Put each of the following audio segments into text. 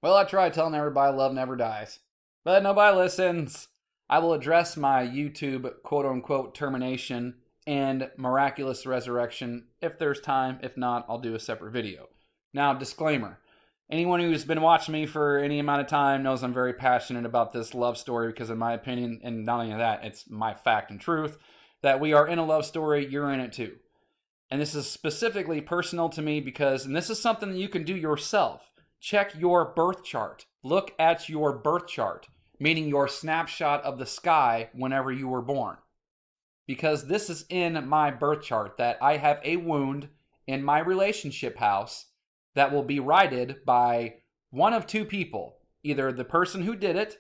Well, I try telling everybody love never dies, but nobody listens. I will address my YouTube quote unquote termination and miraculous resurrection if there's time. If not, I'll do a separate video. Now, disclaimer. Anyone who's been watching me for any amount of time knows I'm very passionate about this love story because, in my opinion, and not only that, it's my fact and truth, that we are in a love story, you're in it too. And this is specifically personal to me because, and this is something that you can do yourself. Check your birth chart. Look at your birth chart, meaning your snapshot of the sky whenever you were born. Because this is in my birth chart that I have a wound in my relationship house that will be righted by one of two people. Either the person who did it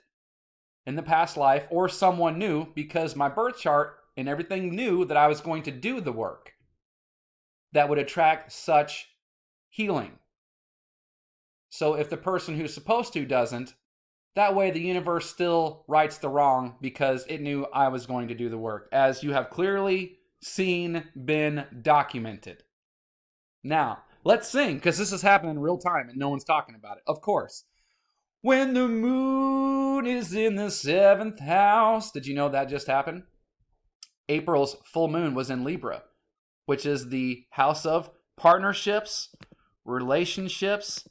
in the past life or someone new, because my birth chart and everything knew that I was going to do the work that would attract such healing. So if the person who's supposed to doesn't, that way the universe still rights the wrong because it knew I was going to do the work, as you have clearly seen, been documented. Now, let's sing, because this is happening in real time and no one's talking about it. Of course. When the moon is in the 7th house. Did you know that just happened? April's full moon was in Libra, which is the house of partnerships, relationships,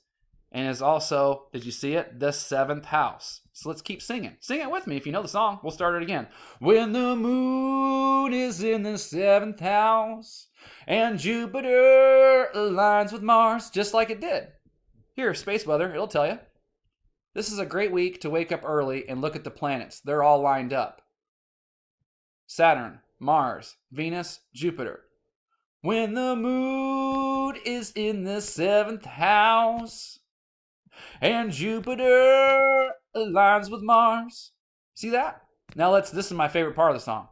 and is also, did you see it? The 7th house. So let's keep singing. Sing it with me if you know the song. We'll start it again. When the moon is in the 7th house and Jupiter aligns with Mars, just like it did. Here, space weather, it'll tell you. This is a great week to wake up early and look at the planets. They're all lined up. Saturn, Mars, Venus, Jupiter. When the moon is in the 7th house and Jupiter aligns with Mars. See that? Now this is my favorite part of the song.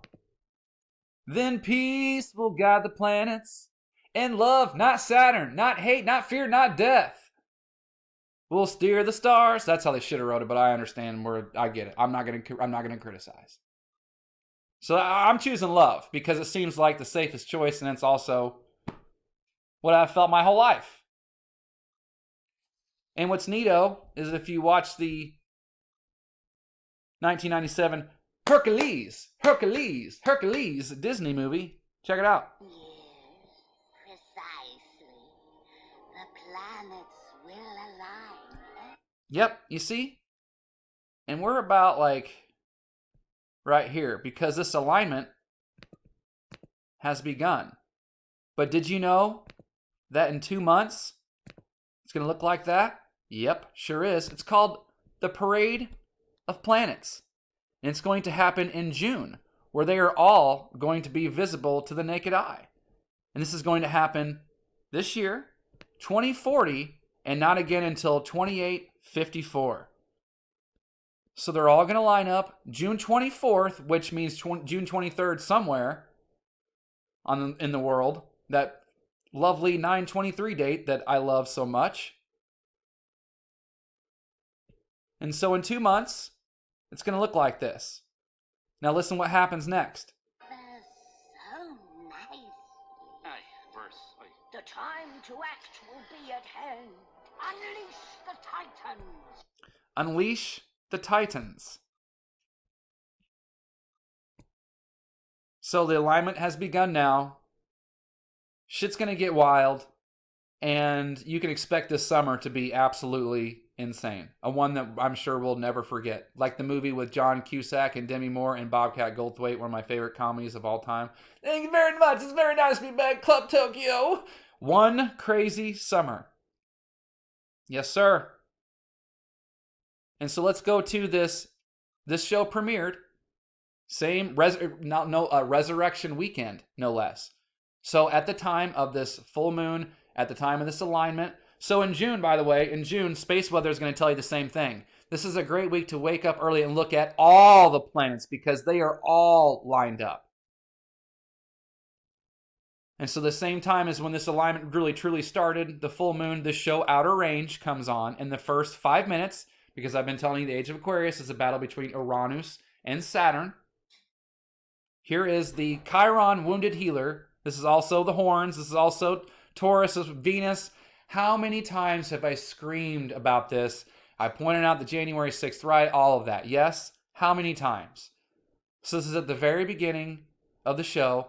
Then peace will guide the planets, and love, not Saturn, not hate, not fear, not death, will steer the stars. That's how they should have wrote it, but I understand I get it. I'm not gonna criticize. So I'm choosing love because it seems like the safest choice, and it's also what I've felt my whole life. And what's neato is if you watch the 1997 Hercules Disney movie, check it out. Yes, precisely. The planets will align. Yep, you see? And we're about like right here because this alignment has begun. But did you know that in 2 months it's going to look like that? Yep, sure is. It's called the Parade of Planets. And it's going to happen in June, where they are all going to be visible to the naked eye. And this is going to happen this year, 2040, and not again until 2854. So they're all going to line up June 24th, which means June 23rd somewhere in the world. That lovely 9/23 date that I love so much. And so in 2 months, it's going to look like this. Now listen what happens next. So nicely. Aye, verse. Aye. The time to act will be at hand. Unleash the Titans. Unleash the Titans. So the alignment has begun now. Shit's going to get wild. And you can expect this summer to be absolutely insane. A one that I'm sure we'll never forget. Like the movie with John Cusack and Demi Moore and Bobcat Goldthwait, one of my favorite comedies of all time. Thank you very much. It's very nice to be back, Club Tokyo. One crazy summer. Yes, sir. And so let's go to this. This show premiered. Resurrection weekend, no less. So at the time of this full moon, at the time of this alignment. So in June, by the way, in June, space weather is going to tell you the same thing. This is a great week to wake up early and look at all the planets because they are all lined up. And so the same time as when this alignment really truly started, the full moon, the show Outer Range comes on in the first 5 minutes, because I've been telling you the Age of Aquarius is a battle between Uranus and Saturn. Here is the Chiron Wounded Healer. This is also the horns. This is also Taurus, this is Venus. How many times have I screamed about this? I pointed out the January 6th riot, all of that. Yes? How many times? So this is at the very beginning of the show.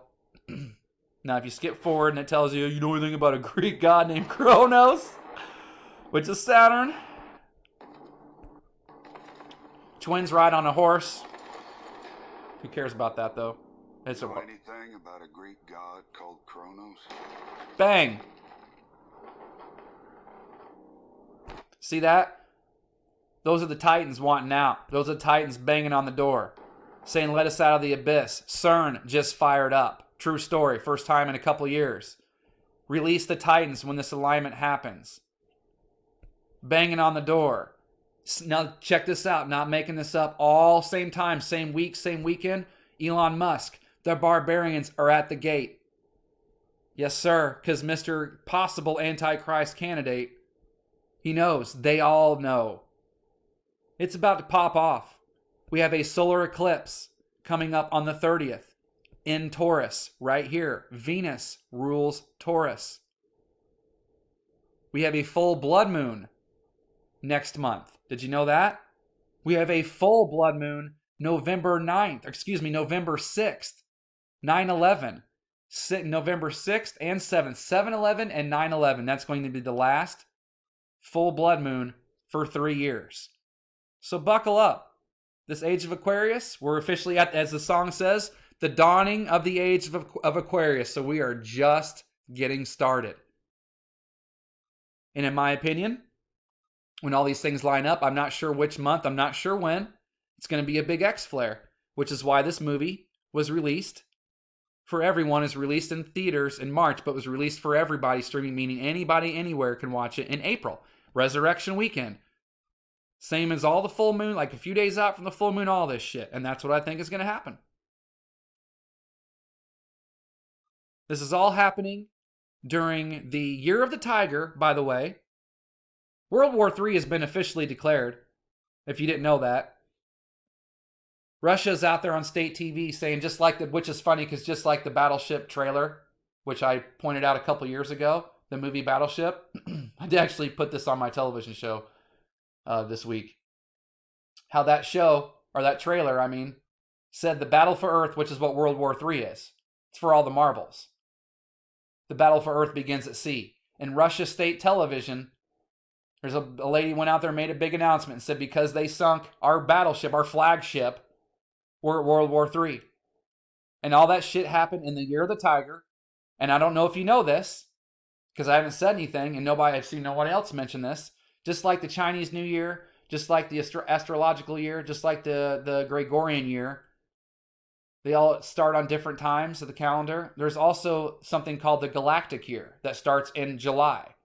Now, if you skip forward and it tells you you know anything about a Greek god named Kronos, which is Saturn. Twins ride on a horse. Who cares about that, though? It's Know anything about a Greek god called Kronos? Bang. See that? Those are the Titans wanting out. Those are the Titans banging on the door, saying, let us out of the abyss. CERN just fired up. True story. First time in a couple years. Release the Titans when this alignment happens. Banging on the door. Now, check this out. Not making this up. All same time, same week, same weekend. Elon Musk. The barbarians are at the gate. Yes, sir. Because Mr. Possible Antichrist candidate, he knows. They all know. It's about to pop off. We have a solar eclipse coming up on the 30th in Taurus, right here. Venus rules Taurus. We have a full blood moon next month. Did you know that? We have a full blood moon November 6th. 9/11. November 6th and 7th. 7/11 and 9/11. That's going to be the last full blood moon for 3 years. So buckle up. This age of Aquarius, we're officially at, as the song says, the dawning of the age of Aquarius. So we are just getting started. And in my opinion, when all these things line up, I'm not sure which month, I'm not sure when, it's going to be a big X flare, which is why this movie was released for everyone, is released in theaters in March, but was released for everybody streaming, meaning anybody anywhere can watch it in April. Resurrection weekend. Same as all the full moon, like a few days out from the full moon, all this shit. And that's what I think is going to happen. This is all happening during the Year of the Tiger, by the way. World War III has been officially declared, if you didn't know that. Russia's out there on state TV saying, just like which is funny because just like the Battleship trailer, which I pointed out a couple years ago, the movie Battleship, I did actually put this on my television show this week. How that show, or that trailer, I mean, said the battle for Earth, which is what World War III is. It's for all the marbles. The battle for Earth begins at sea. In Russia state television, there's a lady went out there and made a big announcement and said because they sunk our battleship, our flagship, we're at World War III. And all that shit happened in the Year of the Tiger. And I don't know if you know this, because I haven't said anything, and I've seen nobody else mention this. Just like the Chinese New Year, just like the astrological year, just like the Gregorian year, they all start on different times of the calendar. There's also something called the galactic year that starts in July.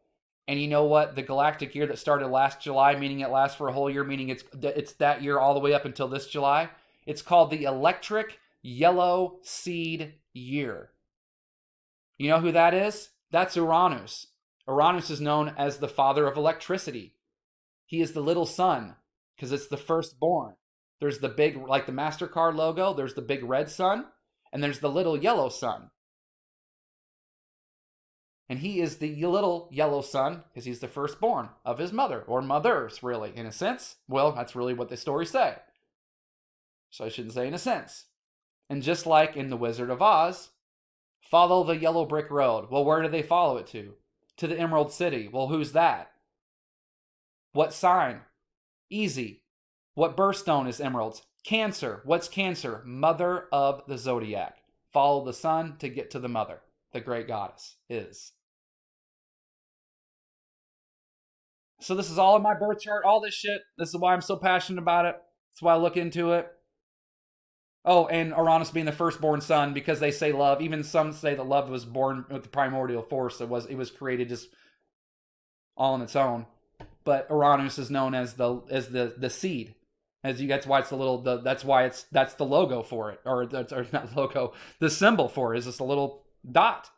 And you know what? The galactic year that started last July, meaning it lasts for a whole year, meaning it's that year all the way up until this July. It's called the electric yellow seed year. You know who that is? That's Uranus. Uranus is known as the father of electricity. He is the little sun because it's the firstborn. There's the big, like the MasterCard logo, there's the big red sun, and there's the little yellow sun. And he is the little yellow sun because he's the firstborn of his mother, or mothers, really, in a sense. Well, that's really what the stories say. So I shouldn't say in a sense. And just like in The Wizard of Oz, follow the yellow brick road. Well, where do they follow it to? To the Emerald City. Well, who's that? What sign? Easy. What birthstone is emeralds? Cancer. What's Cancer? Mother of the zodiac. Follow the sun to get to the mother. The great goddess is. So this is all in my birth chart, all this shit. This is why I'm so passionate about it. That's why I look into it. Oh, and Uranus being the firstborn son, because they say love. Even some say that love was born with the primordial force. It was created just all on its own. But Uranus is known as the seed. That's why it's that's the logo for it, or not logo. The symbol for it is just a little dot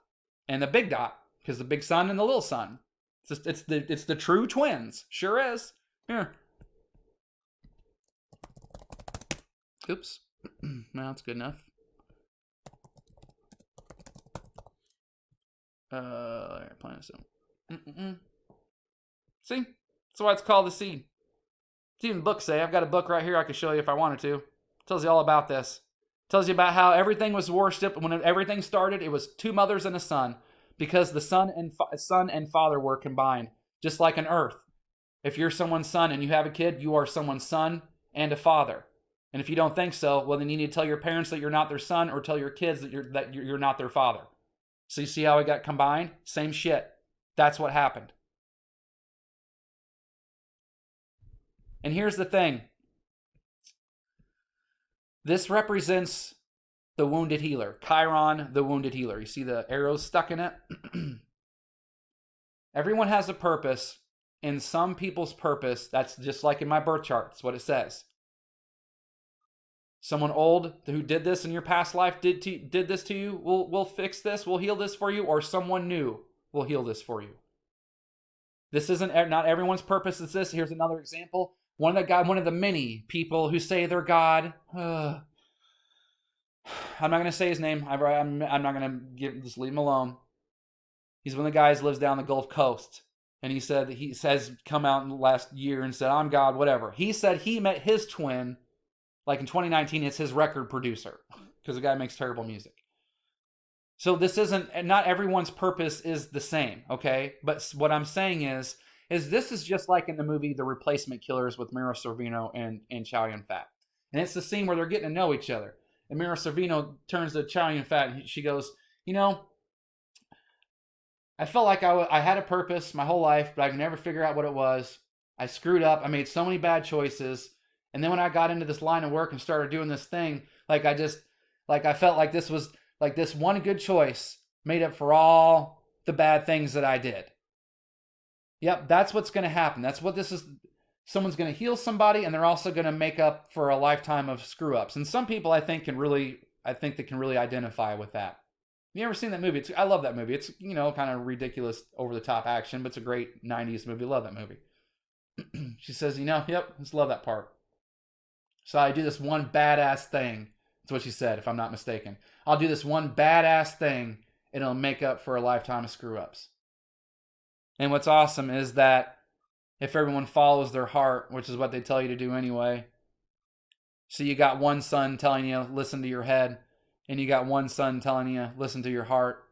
and a big dot, because the big sun and the little sun. It's the true twins. Sure is. Here. Oops. No, that's good enough. Planet. See? That's why it's called the seed. even books say. I've got a book right here I could show you if I wanted to. It tells you all about this. It tells you about how everything was worshipped. When everything started, it was two mothers and a son, because the son and father were combined, just like an earth. If you're someone's son and you have a kid, you are someone's son and a father. And if you don't think so, well, then you need to tell your parents that you're not their son, or tell your kids that you're not their father. So you see how it got combined? Same shit. That's what happened. And here's the thing. This represents the wounded healer. Chiron, the wounded healer. You see the arrows stuck in it? Everyone has a purpose, and some people's purpose, that's just like in my birth chart. That's what it says. Someone old who did this in your past life did this to you, will fix this, will heal this for you, or someone new will heal this for you. This isn't, not everyone's purpose is this. Here's another example. One of the many people who say they're God. I'm not going to say his name. I'm not going to just leave him alone. He's one of the guys who lives down the Gulf Coast. And he says, come out in the last year and said, I'm God, whatever. He said he met his twin, like in 2019, it's his record producer, because the guy makes terrible music. So this isn't, not everyone's purpose is the same, okay? But what I'm saying is this is just like in the movie The Replacement Killers with Mira Sorvino and Chow Yun-fat. And it's the scene where they're getting to know each other. And Mira Sorvino turns to Chow Yun-fat and she goes, I felt like I had a purpose my whole life, but I could never figure out what it was. I screwed up. I made so many bad choices. And then when I got into this line of work and started doing this thing, I felt like this was like this one good choice made up for all the bad things that I did. Yep, that's what's going to happen. That's what this is. Someone's going to heal somebody, and they're also going to make up for a lifetime of screw ups. And some people I think they can really identify with that. You ever seen that movie? I love that movie. It's, kind of ridiculous, over the top action, but it's a great 90s movie. Love that movie. She says, yep, just love that part. So I do this one badass thing. That's what she said, if I'm not mistaken. I'll do this one badass thing, and it'll make up for a lifetime of screw-ups. And what's awesome is that if everyone follows their heart, which is what they tell you to do anyway. So you got one son telling you, listen to your head. And you got one son telling you, listen to your heart.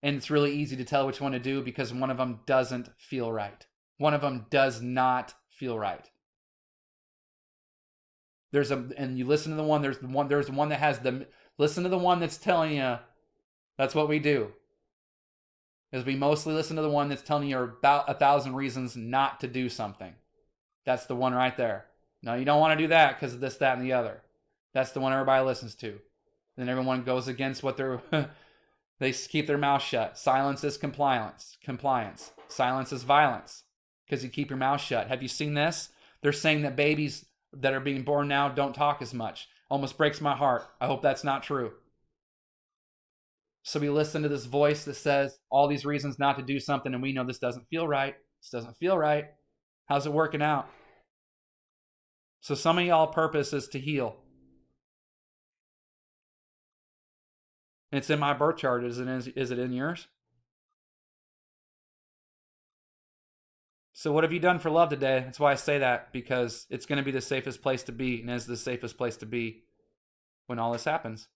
And it's really easy to tell which one to do, because one of them doesn't feel right. One of them does not feel right. And you listen to the one, there's the one that has listen to the one that's telling you. That's what we do. Is we mostly listen to the one that's telling you about 1,000 reasons not to do something. That's the one right there. No, you don't want to do that because of this, that, and the other. That's the one everybody listens to. Then everyone goes against what they keep their mouth shut. Silence is compliance. Silence is violence, because you keep your mouth shut. Have you seen this? They're saying that babies that are being born now don't talk as much. Almost breaks my heart. I hope that's not true. So we listen to this voice that says all these reasons not to do something, and we know this doesn't feel right. This doesn't feel right. How's it working out? So some of y'all purpose is to heal. It's in my birth chart. Is it in yours? So what have you done for love today? That's why I say that, because it's going to be the safest place to be, and is the safest place to be when all this happens.